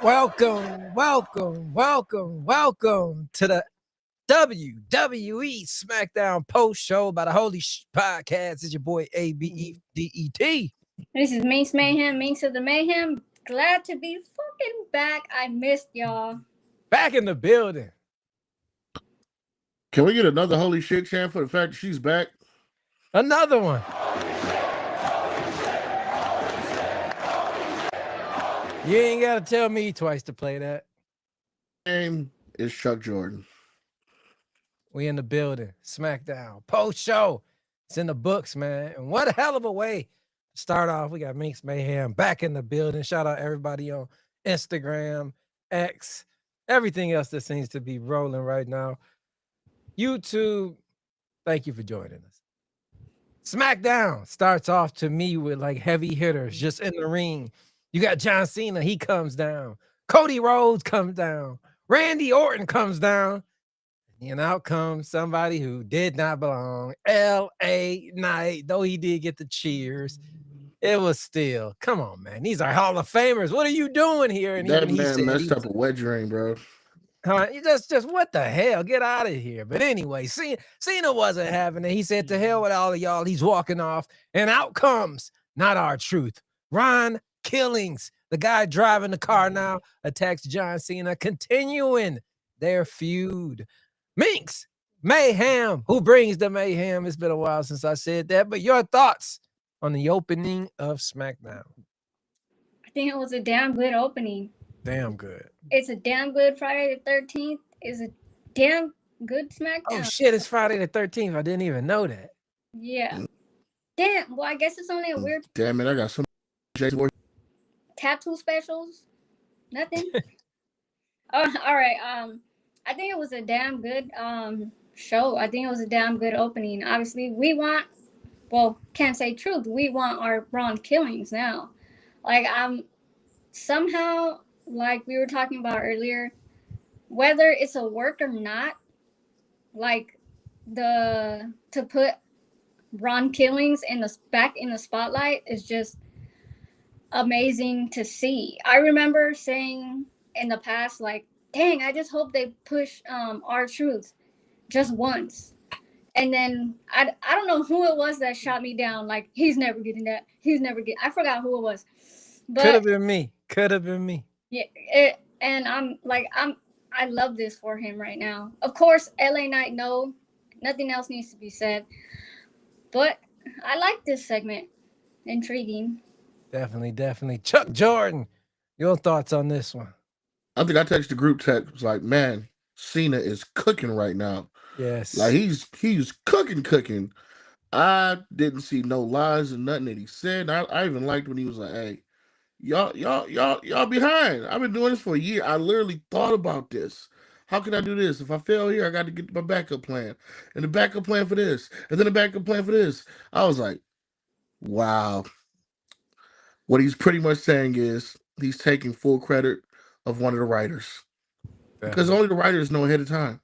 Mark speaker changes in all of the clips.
Speaker 1: Welcome to the WWE Smackdown post show by the Holy Shhh Podcast. It's your boy ABEDET.
Speaker 2: This is Minx Mayhem, Minx of the Mayhem. Glad to be fucking back. I missed y'all.
Speaker 1: Back in the building.
Speaker 3: Can we get another holy shit chant for the fact that she's back?
Speaker 1: Another one. You ain't got to tell me twice to play that.
Speaker 3: Name is Chuck Jordan.
Speaker 1: We in the building. Smackdown post show. It's in the books, man. And what a hell of a way to start off. We got Minx Mayhem back in the building. Shout out everybody on Instagram, X, everything else that seems to be rolling right now. YouTube, thank you for joining us. Smackdown starts off to me with like heavy hitters just in the ring. You got John Cena, he comes down. Cody Rhodes comes down. Randy Orton comes down. And out comes somebody who did not belong. L.A. Knight, though he did get the cheers. It was still, come on, man. These are Hall of Famers. What are you doing here? And
Speaker 3: that man messed up a wet dream, bro.
Speaker 1: You just what the hell? Get out of here. But anyway, Cena wasn't having it. He said, to hell with all of y'all. He's walking off. And out comes not our truth. Ron Killings, the guy driving the car now, attacks John Cena, continuing their feud. Minx Mayhem, who brings the mayhem? It's been a while since I said that, but your thoughts on the opening of SmackDown?
Speaker 2: I think it was a damn good opening.
Speaker 1: Damn good.
Speaker 2: It's a damn good Friday the 13th. It's a damn good SmackDown.
Speaker 1: Oh shit, it's Friday the 13th. I didn't even know that.
Speaker 2: Yeah. Damn. Well, I guess it's only a weird.
Speaker 3: Damn it, I got some
Speaker 2: tattoo specials. Nothing. All right. I think it was a damn good show. I think it was a damn good opening. Obviously, can't say truth. We want our Ron Killings now. Like somehow, like we were talking about earlier, whether it's a work or not, like to put Ron Killings back in the spotlight is just amazing to see. I remember saying in the past, like, dang, I just hope they push R-Truth just once. And then I don't know who it was that shot me down. Like, he's never getting that. I forgot who it was. But
Speaker 1: could have been me.
Speaker 2: Yeah. I love this for him right now. Of course, LA Knight, no, nothing else needs to be said. But I like this segment. Intriguing.
Speaker 1: Definitely. Chuck Jordan, your thoughts on this one?
Speaker 3: I think I texted the group text, was like, man, Cena is cooking right now.
Speaker 1: Yes.
Speaker 3: Like he's cooking. I didn't see no lies and nothing that he said. I even liked when he was like, hey, y'all behind. I've been doing this for a year. I literally thought about this. How can I do this? If I fail here, I got to get my backup plan. And the backup plan for this. And then the backup plan for this. I was like, wow. What he's pretty much saying is he's taking full credit of one of the writers. Because only the writers know ahead of time.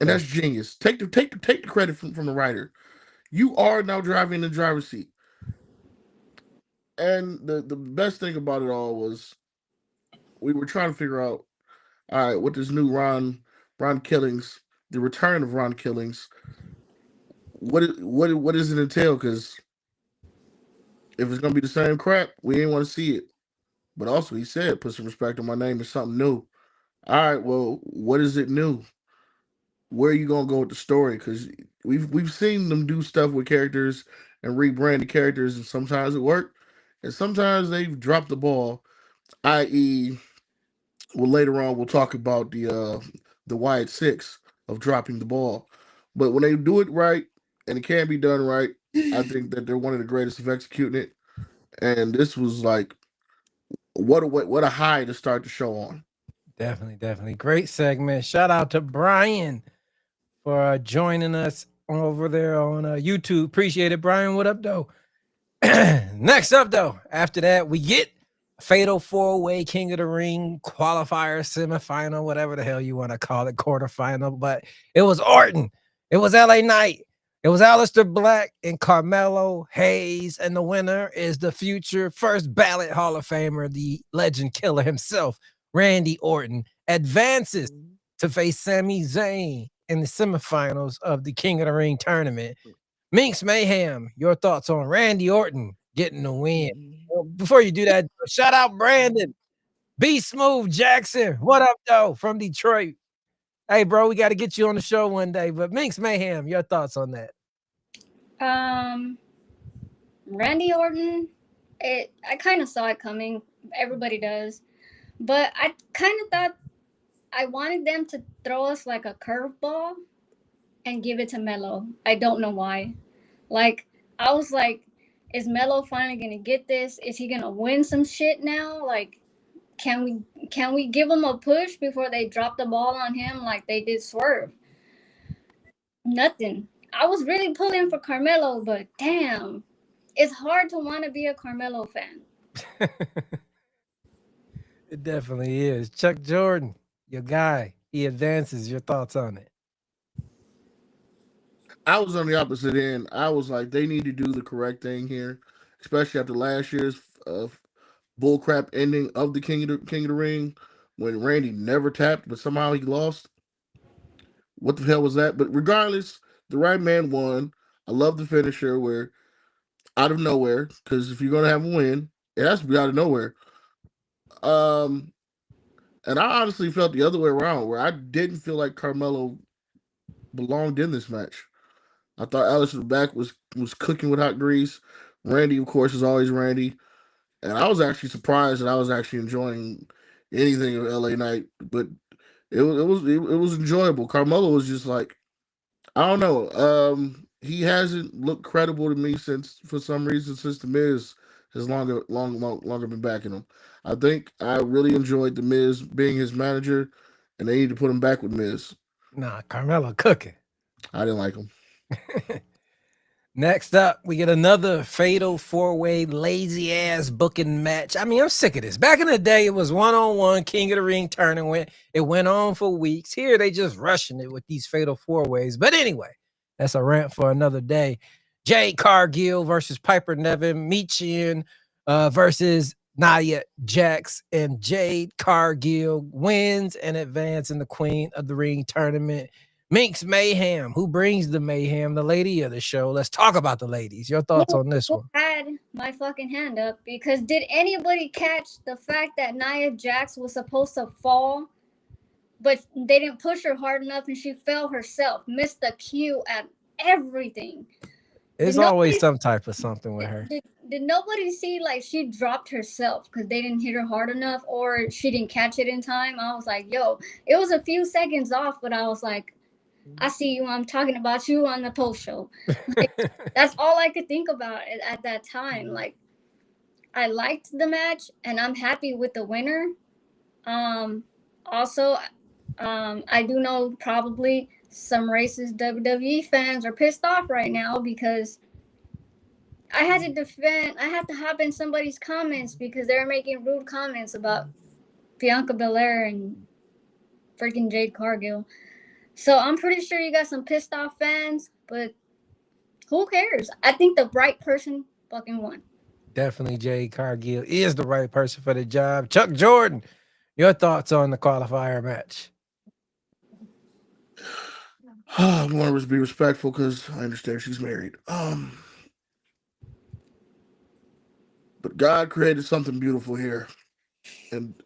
Speaker 3: And that's genius. Take the credit from the writer. You are now driving in the driver's seat. And the best thing about it all was we were trying to figure out, all right, with this new Ron Killings, the return of Ron Killings, what does it entail? Because if it's gonna be the same crap, we ain't want to see it. But also, he said, put some respect on my name, it's something new. All right, well, what is it new? Where are you gonna go with the story? Because we've seen them do stuff with characters and rebrand the characters, and sometimes it worked, and sometimes they've dropped the ball. I.e., well, later on we'll talk about the Wyatt Six of dropping the ball. But when they do it right and it can be done right, I think that they're one of the greatest of executing it. And this was like, what a high to start the show on.
Speaker 1: Definitely. Great segment. Shout out to Brian for joining us over there on YouTube. Appreciate it, Brian. What up, though? Next up, though, after that, we get a fatal four-way King of the Ring qualifier, semifinal, whatever the hell you want to call it, quarterfinal. But it was Orton. It was LA Knight. It was Aleister Black and Carmelo Hayes, and the winner is the future first ballot Hall of Famer, the legend killer himself, Randy Orton, advances to face Sami Zayn in the semifinals of the King of the Ring tournament. Minx Mayhem, your thoughts on Randy Orton getting the win? Well, before you do that, shout out Brandon, B Smooth Jackson. What up, though, from Detroit? Hey, bro, we got to get you on the show one day. But Minx Mayhem, your thoughts on that?
Speaker 2: Randy Orton, I kind of saw it coming. Everybody does. But I kind of thought I wanted them to throw us like a curveball and give it to Melo. I don't know why. Like, I was like, is Melo finally gonna get this? Is he gonna win some shit now? Like, can we give him a push before they drop the ball on him like they did Swerve? Nothing. I was really pulling for Carmelo, but damn, it's hard to want to be a Carmelo fan.
Speaker 1: It definitely is. Chuck Jordan, your guy, he advances. Your thoughts on it?
Speaker 3: I was on the opposite end. I was like, they need to do the correct thing here, especially after last year's bullcrap ending of the King of the Ring when Randy never tapped, but somehow he lost. What the hell was that? But regardless, the right man won. I love the finisher where out of nowhere, because if you're gonna have a win, it has to be out of nowhere. Um, and I honestly felt the other way around, where I didn't feel like Carmelo belonged in this match. I thought Aleister Black was cooking with hot grease. Randy, of course, is always Randy. And I was actually surprised that I was actually enjoying anything of LA Knight, but it was enjoyable. Carmelo was just like, I don't know. He hasn't looked credible to me since, for some reason, since the Miz has longer been backing him. I think I really enjoyed the Miz being his manager, and they need to put him back with Miz.
Speaker 1: Nah, Carmelo cooking.
Speaker 3: I didn't like him.
Speaker 1: Next up, we get another fatal four-way lazy ass booking match. I mean, I'm sick of this. Back in the day, it was one-on-one King of the Ring tournament. It went on for weeks. Here, they just rushing it with these fatal four-ways. But anyway, that's a rant for another day. Jade Cargill versus Piper Niven. Meechin versus Nia Jax. And Jade Cargill wins and advances in the Queen of the Ring tournament. Minx Mayhem, who brings the mayhem, the lady of the show. Let's talk about the ladies. Your thoughts on this one?
Speaker 2: I had my fucking hand up because did anybody catch the fact that Nia Jax was supposed to fall, but they didn't push her hard enough and she fell herself, missed the cue at everything.
Speaker 1: There's always some type of something with her.
Speaker 2: Did nobody see like she dropped herself because they didn't hit her hard enough or she didn't catch it in time? I was like, yo, it was a few seconds off, but I was like, I see you. I'm talking about you on the post show. Like, that's all I could think about at that time. Like, I liked the match, and I'm happy with the winner. Also, I do know probably some racist WWE fans are pissed off right now because I had to hop in somebody's comments because they were making rude comments about Bianca Belair and freaking Jade Cargill. So I'm pretty sure you got some pissed off fans, but who cares? I think the right person fucking won.
Speaker 1: Definitely Jade Cargill is the right person for the job. Chuck Jordan, your thoughts on the qualifier match?
Speaker 3: I want to be respectful because I understand she's married. But God created something beautiful here. And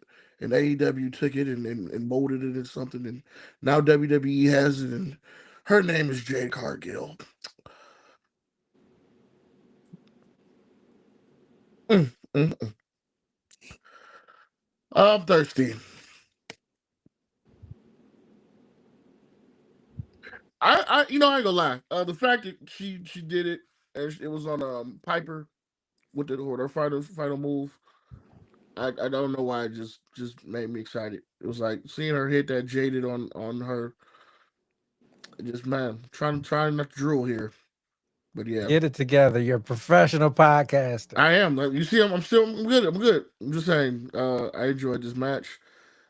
Speaker 3: AEW took it and molded it into something, and now WWE has it, and her name is Jade Cargill. I'm thirsty. I ain't gonna lie. The fact that she did it, and it was on Piper with her final move. I don't know why it just made me excited. It was like seeing her hit that jaded on her. Just man, trying not to drool here, but yeah,
Speaker 1: Get it together. You're a professional podcaster.
Speaker 3: I am. Like you see, I'm good. I'm good. I'm just saying. I enjoyed this match.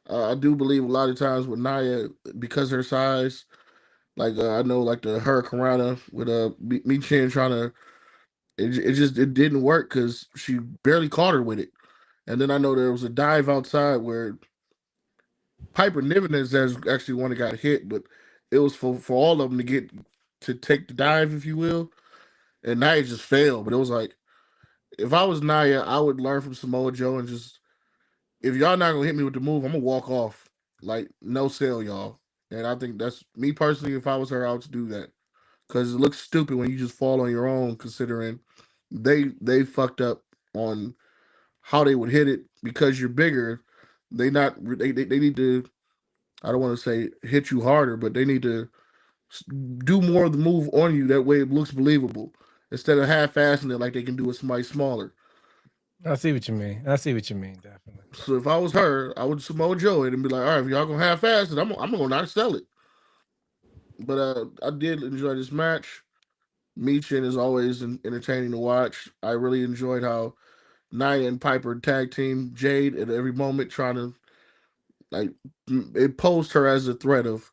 Speaker 3: I do believe a lot of times with Nia, because her size, Like I know, like the Hurricanrana with me Chin trying to. It didn't work because she barely caught her with it. And then I know there was a dive outside where Piper Niven is actually one that got hit, but it was for all of them to get to take the dive, if you will. And Nia just failed. But it was like if I was Nia, I would learn from Samoa Joe and just if y'all not gonna hit me with the move, I'm gonna walk off. Like no sell, y'all. And I think that's me personally. If I was her, I would do that because it looks stupid when you just fall on your own. Considering they fucked up on how they would hit it because you're bigger. They need to. I don't want to say hit you harder, but they need to do more of the move on you. That way it looks believable instead of half-assing it like they can do with somebody smaller.
Speaker 1: I see what you mean. I see what you mean, definitely.
Speaker 3: So if I was her, I would Samoa Joe it and be like, all right, if y'all gonna half-ass it, I'm gonna not sell it. But I did enjoy this match. Michin is always entertaining to watch. I really enjoyed how Nia and Piper tag team Jade at every moment, trying to like it posed her as a threat of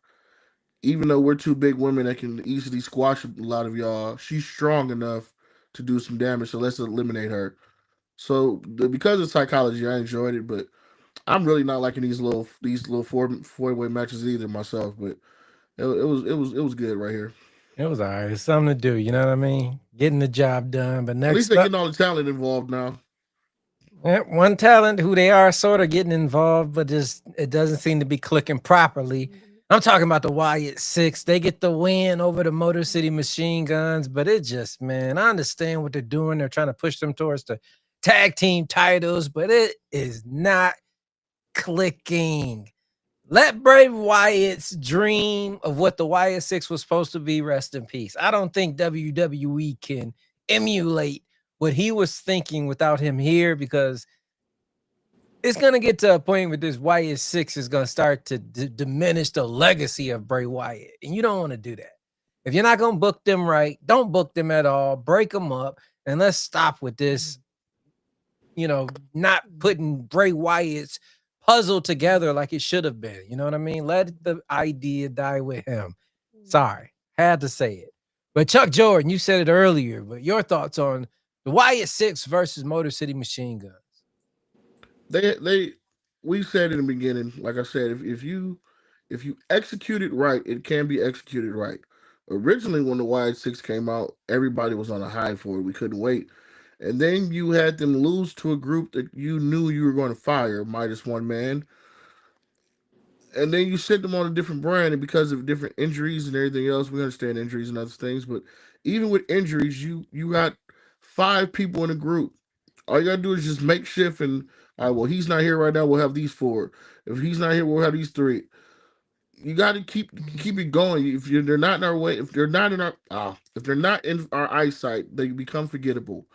Speaker 3: even though we're two big women that can easily squash a lot of y'all, she's strong enough to do some damage. So let's eliminate her. So because of psychology, I enjoyed it, but I'm really not liking these little four-way matches either myself. But it was good right here.
Speaker 1: It was all right. It's something to do. You know what I mean? Getting the job done. But
Speaker 3: At least
Speaker 1: next
Speaker 3: they're
Speaker 1: up,
Speaker 3: getting all the talent involved now.
Speaker 1: one talent who they are sort of getting involved, but just it doesn't seem to be clicking properly. I'm talking about the Wyatt Six. They get the win over the Motor City Machine Guns, but it just, man, I understand what they're doing. They're trying to push them towards the tag team titles, but it is not clicking. Let Bray Wyatt's dream of what the Wyatt Six was supposed to be rest in peace. I don't think WWE can emulate what he was thinking without him here because it's going to get to a point where this Wyatt Six is going to start to diminish the legacy of Bray Wyatt. And you don't want to do that. If you're not going to book them right, don't book them at all. Break them up. And let's stop with this, not putting Bray Wyatt's puzzle together like it should have been. You know what I mean? Let the idea die with him. Sorry. Had to say it. But Chuck Jordan, you said it earlier, but your thoughts on the Wyatt Six versus Motor City Machine Guns.
Speaker 3: They we said in the beginning, like I said, if you execute it right, it can be executed right. Originally, when the Wyatt Six came out, everybody was on a high for it. We couldn't wait. And then you had them lose to a group that you knew you were going to fire, minus one man. And then you sent them on a different brand, and because of different injuries and everything else, we understand injuries and other things. But even with injuries, you got five people in a group. All you gotta do is just make shift and all right, well, he's not here right now, we'll have these four. If he's not here, we'll have these three. You gotta keep it going. They're not in our way, if they're not in our eyesight, they become forgettable.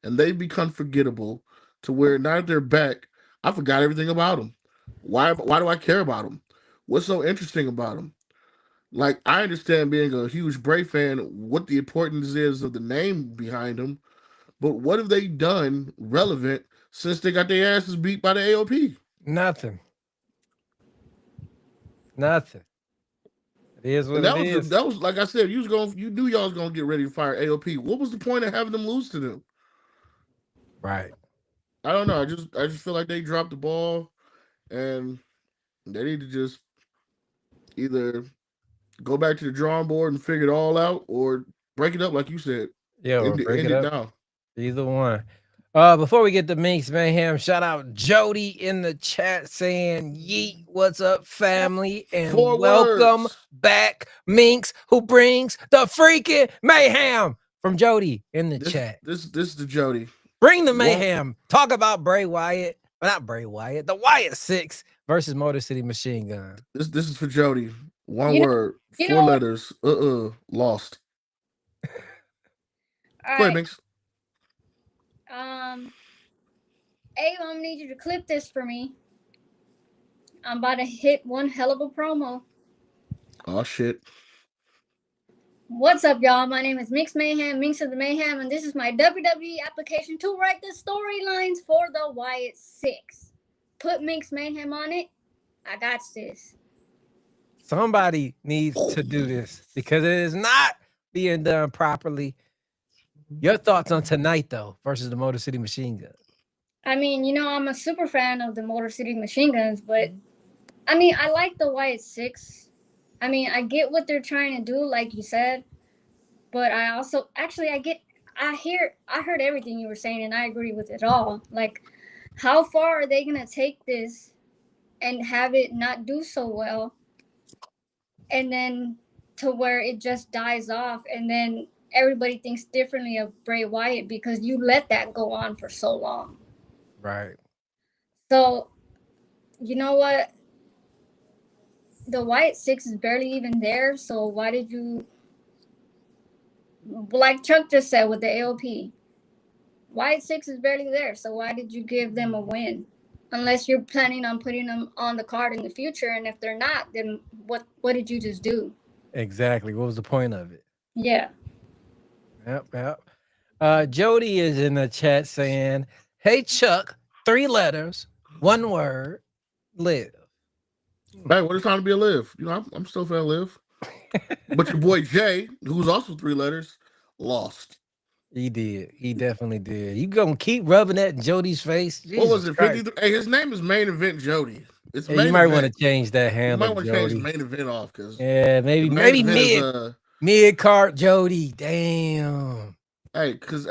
Speaker 3: And they become forgettable to where now that they're back, I forgot everything about them. Why do I care about them? What's so interesting about them? Like I understand being a huge Bray fan, what the importance is of the name behind them, but what have they done relevant since they got their asses beat by the AOP?
Speaker 1: Nothing. Nothing. It is what
Speaker 3: And
Speaker 1: it is.
Speaker 3: that was like I said, you knew y'all was gonna get ready to fire AOP. What was the point of having them lose to them?
Speaker 1: Right.
Speaker 3: I don't know. I just feel like they dropped the ball and they need to just either go back to the drawing board and figure it all out or break it up like you said.
Speaker 1: Yeah, or break
Speaker 3: End
Speaker 1: it
Speaker 3: it
Speaker 1: up.
Speaker 3: now.
Speaker 1: Either one. Before we get to Minx Mayhem, shout out Jody in the chat saying, Yeet, what's up, family? And
Speaker 3: 4
Speaker 1: welcome
Speaker 3: words.
Speaker 1: back, Minx, who brings the freaking mayhem from Jody in the chat.
Speaker 3: This is the Jody.
Speaker 1: Bring the mayhem. Talk about Bray Wyatt. Well, not Bray Wyatt, the Wyatt Six versus Motor City Machine Gun.
Speaker 3: This is for Jody. One
Speaker 2: You know-
Speaker 3: word,
Speaker 2: you
Speaker 3: 4
Speaker 2: know-
Speaker 3: letters. Lost.
Speaker 2: All
Speaker 3: Go ahead,
Speaker 2: right.
Speaker 3: Minx.
Speaker 2: Abe, I'm gonna need you to clip this for me. I'm about to hit one hell of a promo.
Speaker 3: Oh shit.
Speaker 2: What's up, y'all? My name is Minx Mayhem, Minx of the Mayhem, and this is my WWE application to write the storylines for the Wyatt Six. Put Minx Mayhem on it. I got this.
Speaker 1: Somebody needs to do this because it is not being done properly. Your thoughts on tonight, though, versus the Motor City Machine Guns?
Speaker 2: I mean, I'm a super fan of the Motor City Machine Guns, but I mean, I like the White Six. I mean, I get what they're trying to do, like you said, but I also actually I heard everything you were saying, and I agree with it all. Like, how far are they gonna take this and have it not do so well, and then to where it just dies off, and then everybody thinks differently of Bray Wyatt because you let that go on for so long.
Speaker 1: Right.
Speaker 2: So, you know what? The White Six is barely even there. So why did you, like Chuck just said with the AOP, White Six is barely there. So why did you give them a win? Unless you're planning on putting them on the card in the future, and if they're not, then what did you just do?
Speaker 1: Exactly. What was the point of it?
Speaker 2: Yeah.
Speaker 1: Yep. Jody is in the chat saying, "Hey Chuck, 3 letters, 1 word, live."
Speaker 3: Hey, what it's time to be a live? I'm still fan live. But your boy Jay, who's also 3 letters, lost.
Speaker 1: He did. He definitely did. You gonna keep rubbing that in Jody's face?
Speaker 3: What was
Speaker 1: Jesus
Speaker 3: it?
Speaker 1: Christ.
Speaker 3: 53. Hey, his name is Main Event Jody. It's
Speaker 1: Yeah, you
Speaker 3: main
Speaker 1: might want to
Speaker 3: event.
Speaker 1: change that
Speaker 3: You
Speaker 1: handle,
Speaker 3: might want to change
Speaker 1: Jody.
Speaker 3: main event off because
Speaker 1: Yeah,
Speaker 3: main
Speaker 1: maybe
Speaker 3: event is
Speaker 1: mid card Jody. Damn.
Speaker 3: because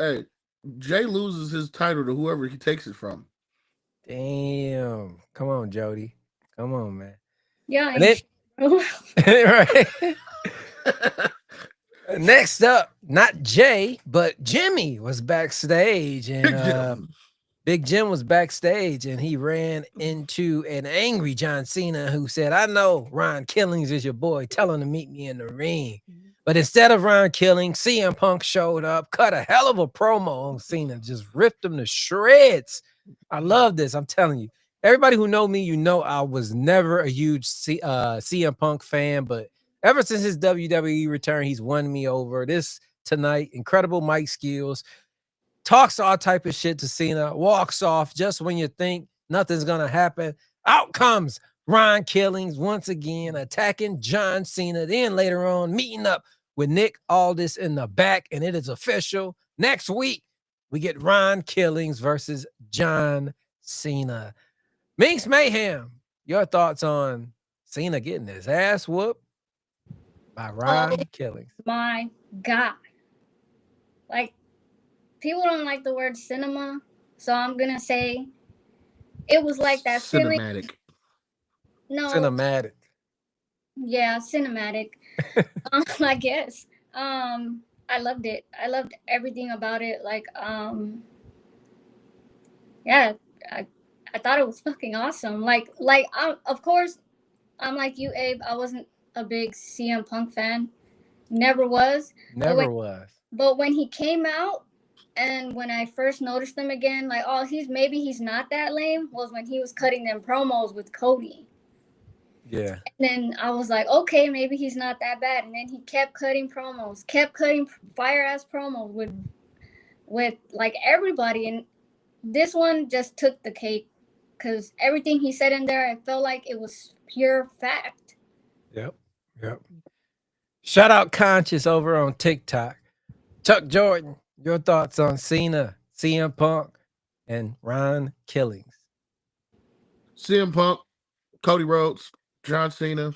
Speaker 3: Jay loses his title to whoever he takes it from.
Speaker 1: Damn. Come on, Jody. Come on, man.
Speaker 2: Yeah.
Speaker 1: Right. Next up, not Jay, but Jimmy was backstage, and Big Jim was backstage, and he ran into an angry John Cena who said, "I know Ron Killings is your boy. Tell him to meet me in the ring." But instead of Ron Killings, CM Punk showed up, cut a hell of a promo on Cena, just ripped him to shreds. I love this. I'm telling you. Everybody who know me, I was never a huge CM Punk fan, but ever since his WWE return, he's won me over. This tonight, incredible mic skills, talks all type of shit to Cena, walks off just when you think nothing's gonna happen. Out comes Ron Killings once again, attacking John Cena. Then later on, meeting up with Nick Aldis in the back, and it is official. Next week, we get Ron Killings versus John Cena. Minx Mayhem, your thoughts on Cena getting his ass whooped by Ron Killings?
Speaker 2: My God. Like, people don't like the word cinema, so I'm gonna say it was like that feeling.
Speaker 3: Cinematic.
Speaker 2: No.
Speaker 1: Cinematic.
Speaker 2: Yeah, cinematic. I guess. I loved it. I loved everything about it. Like, yeah, I thought it was fucking awesome. Like, of course, I'm like you, Abe. I wasn't a big CM Punk fan. Never was.
Speaker 1: Never was.
Speaker 2: But when he came out, and when I first noticed him again, like, oh, he's not that lame, was when he was cutting them promos with Cody.
Speaker 1: Yeah.
Speaker 2: And then I was like, okay, maybe he's not that bad. And then he kept cutting fire ass promos with like everybody. And this one just took the cake because everything he said in there, I felt like it was pure fact.
Speaker 1: Yep. Shout out Conscious over on TikTok. Chuck Jordan, your thoughts on Cena, CM Punk, and Ron Killings?
Speaker 3: CM Punk, Cody Rhodes, John Cena.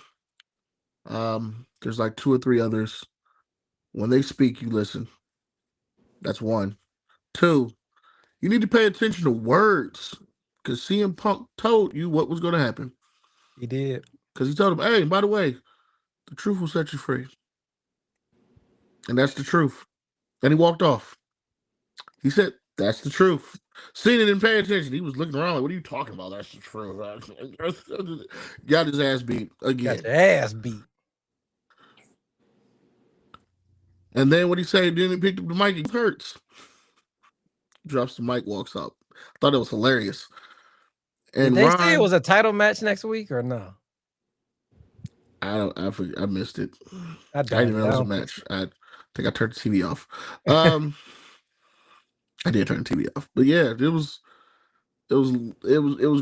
Speaker 3: There's like 2 or 3 others. When they speak, you listen. That's 1. 2, you need to pay attention to words because CM Punk told you what was going to happen.
Speaker 1: He did.
Speaker 3: Because he told him, hey, by the way, the truth will set you free. And that's the truth. And he walked off. He said, that's the truth. Cena didn't pay attention. He was looking around like, what are you talking about? That's the truth. Got his ass beat again.
Speaker 1: Got your ass beat.
Speaker 3: And then what he said, then he picked up the mic, he hurts. Drops the mic, walks out. Thought it was hilarious. And
Speaker 1: did they say it was a title match next week or no?
Speaker 3: I missed it.
Speaker 1: I
Speaker 3: didn't know it was a match. I think I turned the TV off. I did turn the TV off. But yeah, it was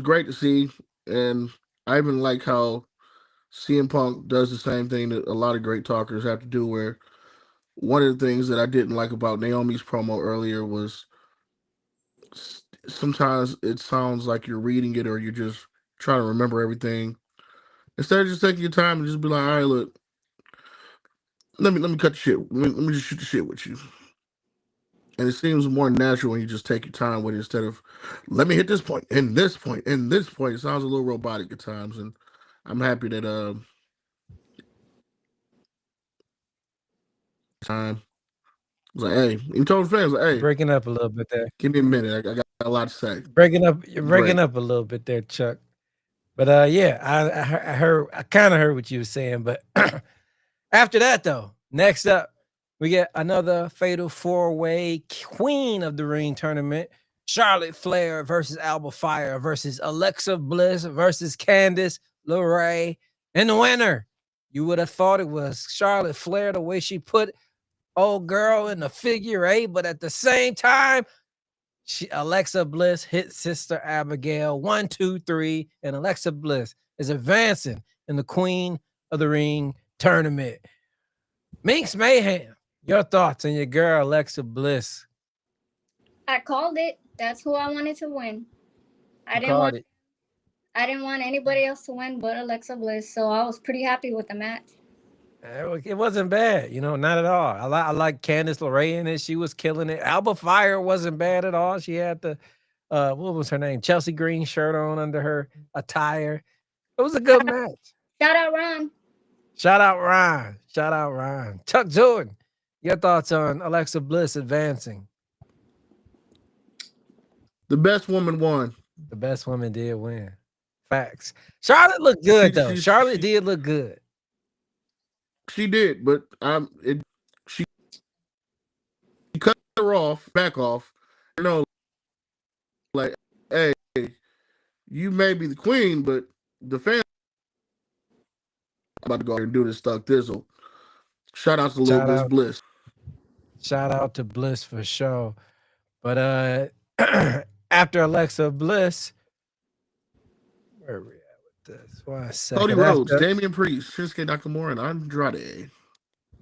Speaker 3: great to see. And I even like how CM Punk does the same thing that a lot of great talkers have to do. Where one of the things that I didn't like about Naomi's promo earlier was sometimes it sounds like you're reading it or you're just trying to remember everything. Instead of just taking your time and just be like, all right, look, let me cut the shit. Let me just shoot the shit with you. And it seems more natural when you just take your time with it instead of let me hit this point and this point and this point. It sounds a little robotic at times, and I'm happy that time. I was like, hey, you told the fans, like, hey,
Speaker 1: Breaking up a little bit there.
Speaker 3: give me a minute. I got a lot to say.
Speaker 1: You're breaking up a little bit there, Chuck. But yeah, I kind of heard what you were saying. But after that, though, next up, we get another fatal 4-way Queen of the Ring tournament. Charlotte Flair versus Alba Fire versus Alexa Bliss versus Candice LeRae. And the winner, you would have thought it was Charlotte Flair, the way she put old girl in the figure 8, but at the same time, Alexa Bliss hit Sister Abigail 1, 2, 3, and Alexa Bliss is advancing in the Queen of the Ring tournament. Minx Mayhem, your thoughts on your girl Alexa Bliss?
Speaker 2: I called it. That's who I wanted to win. I didn't want anybody else to win but Alexa Bliss, so I was pretty happy with the match.
Speaker 1: It wasn't bad, not at all. I like Candice LeRae in it. She was killing it. Alba Fire wasn't bad at all. She had the what was her name? Chelsea Green shirt on under her attire. It was a good match.
Speaker 2: Shout out Ron.
Speaker 1: Shout out Ron. Chuck Jordan, your thoughts on Alexa Bliss advancing?
Speaker 3: The best woman won.
Speaker 1: The best woman did win. Facts. Charlotte looked good though. Charlotte did look good.
Speaker 3: She did, but she cut her off, back off. Like, hey, you may be the queen, but the fans about to go and do this stuck thizzle. Shout out to Little Miss Bliss.
Speaker 1: Shout out to Bliss for sure. But after Alexa Bliss, where are we at with this? 1 second.
Speaker 3: Cody Rhodes, Damian Priest, Shinsuke Nakamura, and Andrade.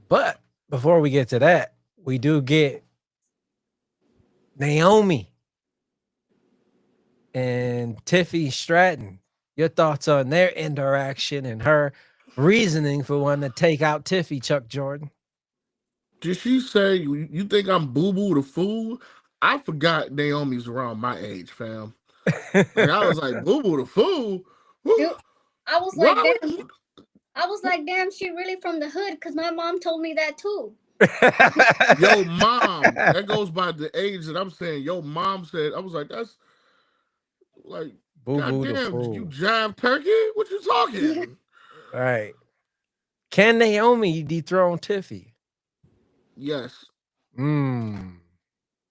Speaker 1: But before we get to that, we do get Naomi and Tiffany Stratton. Your thoughts on their interaction and her reasoning for wanting to take out Tiffy, Chuck Jordan?
Speaker 3: Did she say, you think I'm boo-boo the fool? I forgot Naomi's around my age, fam. Like, I was like, boo-boo the fool?
Speaker 2: Dude, I was like, damn, she really from the hood because my mom told me that too.
Speaker 3: Yo, mom. That goes by the age that I'm saying. Yo, mom said, I was like, that's like, goddamn, you jive turkey? What you talking?
Speaker 1: All right. Can Naomi dethrone Tiffy?
Speaker 3: Yes.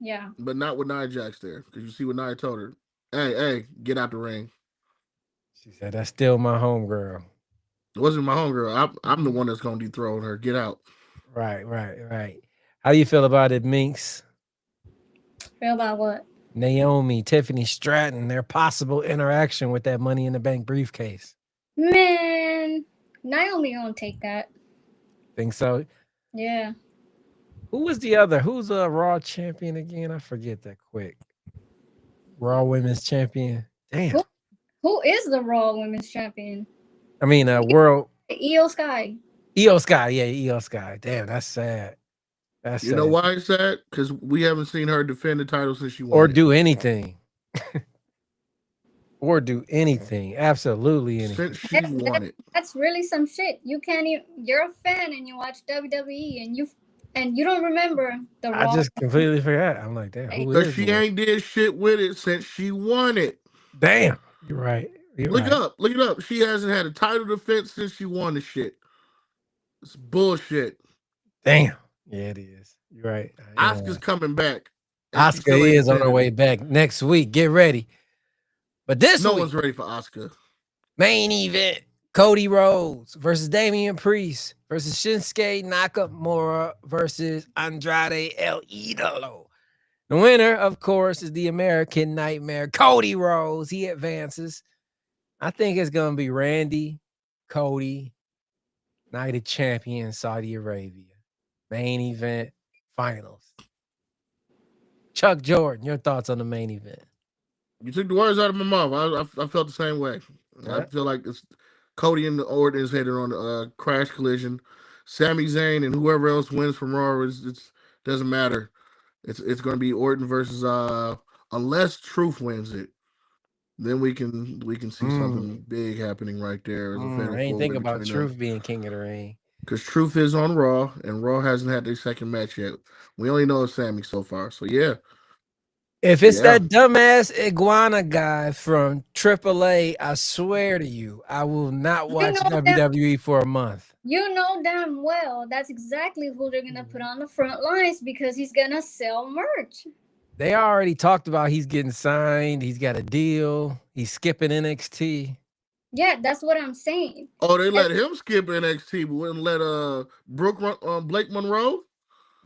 Speaker 2: Yeah.
Speaker 3: But not with Nia Jax there. Because you see what Nia told her. Hey, get out the ring.
Speaker 1: She said, that's still my homegirl.
Speaker 3: It wasn't my homegirl. I'm the one that's going to dethrone her. Get out.
Speaker 1: Right. How do you feel about it, Minx?
Speaker 2: Feel about what?
Speaker 1: Naomi, Tiffany Stratton, their possible interaction with that Money in the Bank briefcase.
Speaker 2: Man, Naomi won't take that.
Speaker 1: Think so?
Speaker 2: Yeah.
Speaker 1: Who was the other? Who's a Raw champion again? I forget that quick. Raw Women's Champion. Damn.
Speaker 2: Who is the Raw Women's Champion?
Speaker 1: I mean, world.
Speaker 2: Io Sky.
Speaker 1: Io Sky. Yeah, Io Sky. Damn, that's sad. That's
Speaker 3: you
Speaker 1: sad.
Speaker 3: know why it's sad? Because we haven't seen her defend the title since she won.
Speaker 1: Or do anything. Absolutely anything.
Speaker 3: Since she won it.
Speaker 2: That's really some shit. You can't even. You're a fan and you watch WWE and you don't remember the Raw.
Speaker 1: I just completely forgot. I'm like, damn.
Speaker 3: Because she ain't did shit with it since she won it.
Speaker 1: Damn. You're right.
Speaker 3: Look it up. She hasn't had a title defense since she won the shit. It's bullshit.
Speaker 1: Damn. Yeah, it is. You're right.
Speaker 3: Asuka's coming back.
Speaker 1: Asuka is on her way back next week. Get ready. But this week,
Speaker 3: one's ready for Asuka.
Speaker 1: Main event: Cody Rhodes versus Damian Priest versus Shinsuke Nakamura versus Andrade El Idolo. The winner, of course, is the American Nightmare, Cody Rhodes. He advances. I think it's going to be Randy, Cody, Night of Champions, Saudi Arabia. Main event, finals. Chuck Jordan, your thoughts on the main event?
Speaker 3: You took the words out of my mouth. I felt the same way.
Speaker 1: Yeah.
Speaker 3: I feel like it's Cody and Orton is headed on a crash collision. Sami Zayn and whoever else wins from Raw doesn't matter. It's going to be Orton versus unless Truth wins it, then we can see something big happening right there. As a fatal
Speaker 1: I ain't think
Speaker 3: four-way
Speaker 1: about
Speaker 3: between
Speaker 1: Truth
Speaker 3: them.
Speaker 1: being king of the ring.
Speaker 3: Because Truth is on Raw, and Raw hasn't had their second match yet. We only know it's Sammy so far. So, yeah.
Speaker 1: If it's that dumbass iguana guy from AAA, I swear to you, I will not watch WWE for a month.
Speaker 2: You know damn well that's exactly who they're going to put on the front lines because he's going to sell merch.
Speaker 1: They already talked about he's getting signed. He's got a deal. He's skipping NXT.
Speaker 2: Yeah, that's what I'm saying.
Speaker 3: Oh, they let him skip NXT, but wouldn't let Blake Monroe?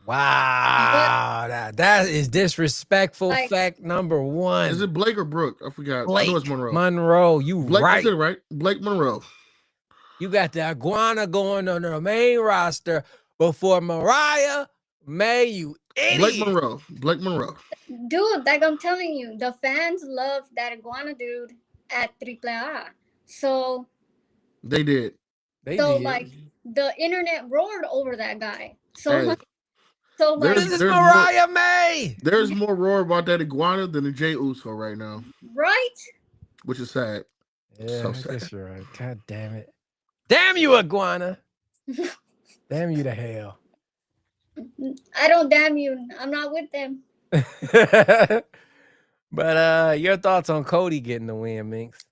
Speaker 1: Wow, that is disrespectful. Fact number one.
Speaker 3: Is it Blake or Brooke? I forgot.
Speaker 1: Blake
Speaker 3: I know it's Monroe.
Speaker 1: Monroe,
Speaker 3: Blake,
Speaker 1: right?
Speaker 3: Is it right? Blake Monroe.
Speaker 1: You got the iguana going on the main roster before Mariah May. You idiot.
Speaker 3: Blake Monroe.
Speaker 2: Dude, like I'm telling you, the fans love that iguana dude at AAA. So
Speaker 3: they did.
Speaker 2: Like the internet roared over that guy. So like
Speaker 1: this is Mariah May.
Speaker 3: There's more roar about that iguana than the Jey Uso right now.
Speaker 2: Right?
Speaker 3: Which is sad.
Speaker 1: Yeah, so sad. I guess you're right. God damn it. Damn you, iguana. Damn you to hell.
Speaker 2: I don't damn you. I'm not with them.
Speaker 1: But your thoughts on Cody getting the win, Minx?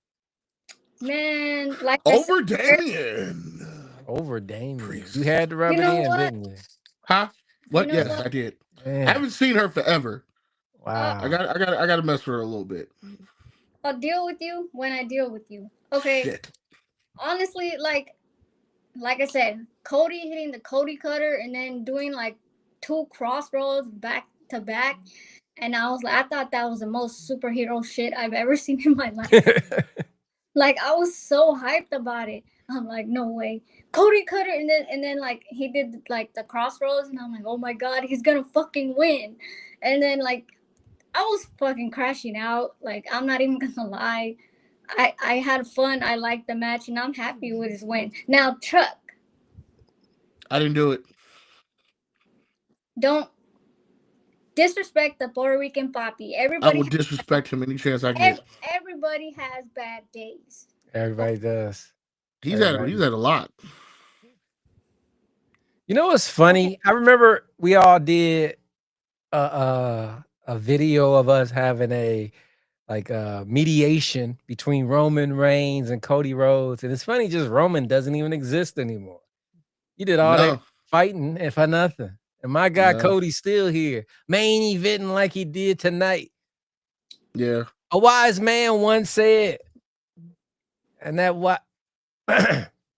Speaker 2: Man, like
Speaker 3: over Damien.
Speaker 1: Over Damien. You had to rub it in, didn't you?
Speaker 3: Huh? What? Yes, I did. Man. I haven't seen her forever.
Speaker 1: Wow.
Speaker 3: I got to mess with her a little bit.
Speaker 2: I'll deal with you when I deal with you. Okay.
Speaker 3: Shit.
Speaker 2: Honestly, like I said, Cody hitting the Cody cutter and then doing like 2 crossroads back to back. And I thought that was the most superhero shit I've ever seen in my life. Like, I was so hyped about it. I'm like, no way. Cody Cutter, and then like he did like the crossroads, and I'm like, oh my god, he's gonna fucking win. And then like I was fucking crashing out. Like, I'm not even gonna lie. I had fun. I liked the match, and I'm happy with his win. Now, Chuck.
Speaker 3: I didn't do it.
Speaker 2: Don't disrespect the Puerto Rican Papi. Everybody
Speaker 3: I will disrespect him any chance I get.
Speaker 2: Everybody has bad days.
Speaker 1: Everybody does.
Speaker 3: He's had a lot.
Speaker 1: You know what's funny? I remember we all did a video of us having a mediation between Roman Reigns and Cody Rhodes, and it's funny, just Roman doesn't even exist anymore. You did all that fighting and for nothing. And my guy Cody's still here, main eventing like he did tonight.
Speaker 3: Yeah.
Speaker 1: A wise man once said, and that what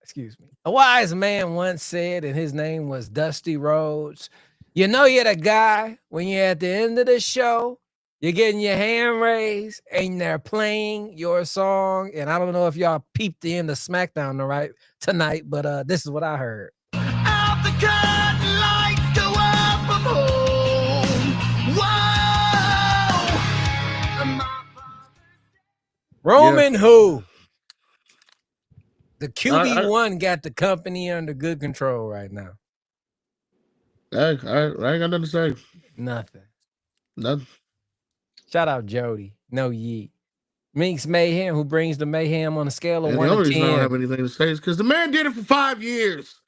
Speaker 1: excuse me. A wise man once said, and his name was Dusty Rhodes, you know you're the guy when you're at the end of the show, you're getting your hand raised, and they're playing your song. And I don't know if y'all peeped the end of Smackdown tonight, but this is what I heard. Out the curtain, lights go up, I'm home. Whoa! Roman who? The QB1 got the company under good control right now.
Speaker 3: I ain't got nothing to say.
Speaker 1: Nothing.
Speaker 3: Nothing.
Speaker 1: Shout out Jody. No yeet. Minx Mayhem, who brings the mayhem on a scale of 1 to 10.
Speaker 3: The only reason I don't have anything to say is because the man did it for 5 years.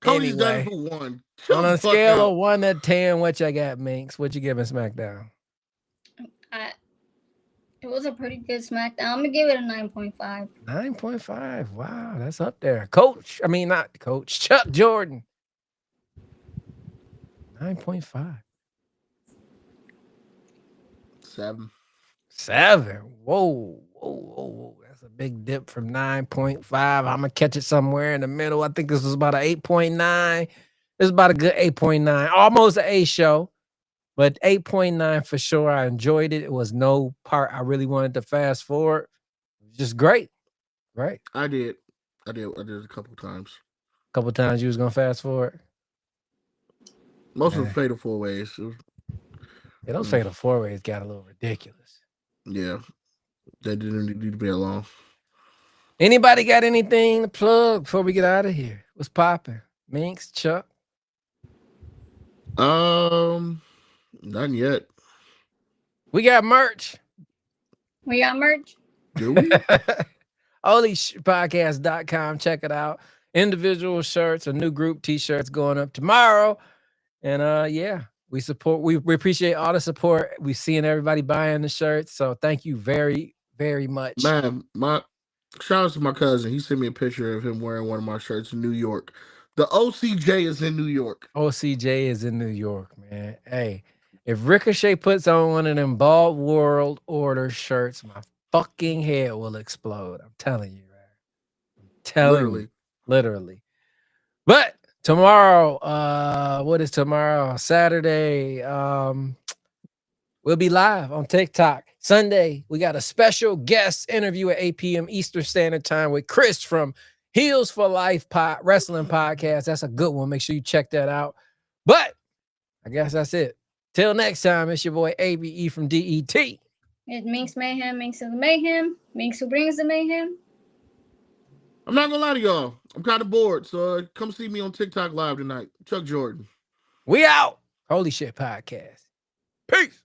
Speaker 3: Cody's done it for 1.
Speaker 1: On a scale of 1 to 10, what you got, Minx? What you giving SmackDown?
Speaker 2: It was a pretty good SmackDown. I'm gonna give it a 9.5.
Speaker 1: 9.5. Wow, that's up there. Not Coach. Chuck Jordan. 9.5.
Speaker 3: 7.
Speaker 1: 7. Whoa. That's a big dip from 9.5. I'm gonna catch it somewhere in the middle. I think this was about an 8.9. This is about a good 8.9. Almost an A show. But 8.9 for sure. I enjoyed it. It was no part I really wanted to fast forward. It was just great. Right?
Speaker 3: I did. I did a couple times.
Speaker 1: A couple times you was gonna fast forward.
Speaker 3: Most of
Speaker 1: Man.
Speaker 3: the fatal 4-ways.
Speaker 1: Yeah, those fatal 4-ways got a little ridiculous.
Speaker 3: Yeah, they didn't need to be alone.
Speaker 1: Anybody got anything to plug before we get out of here? What's popping? Minx, Chuck?
Speaker 3: None yet.
Speaker 1: We got merch.
Speaker 2: We got merch.
Speaker 3: Do we?
Speaker 1: Holy Shhh Podcast.com. Check it out. Individual shirts or new group t-shirts going up tomorrow. And yeah, we appreciate all the support. We've seen everybody buying the shirts. So thank you very, very much.
Speaker 3: Man, shout out to my cousin. He sent me a picture of him wearing one of my shirts in New York. The OCJ is in New York.
Speaker 1: OCJ is in New York, man. Hey, if Ricochet puts on one of them Bald World Order shirts, my fucking head will explode. I'm telling you, man. I'm telling you. Literally. But tomorrow, what is tomorrow? Saturday. We'll be live on TikTok. Sunday, we got a special guest interview at 8 p.m. Eastern Standard Time with Chris from Heels for Life Wrestling Podcast. That's a good one. Make sure you check that out. But I guess that's it. Till next time, it's your boy ABE from DET.
Speaker 2: It's Minx Mayhem, Minx of the Mayhem, Minx who brings the mayhem.
Speaker 3: I'm not gonna lie to y'all. I'm kind of bored, so come see me on TikTok live tonight. Chuck Jordan.
Speaker 1: We out. Holy Shhh Podcast. Peace.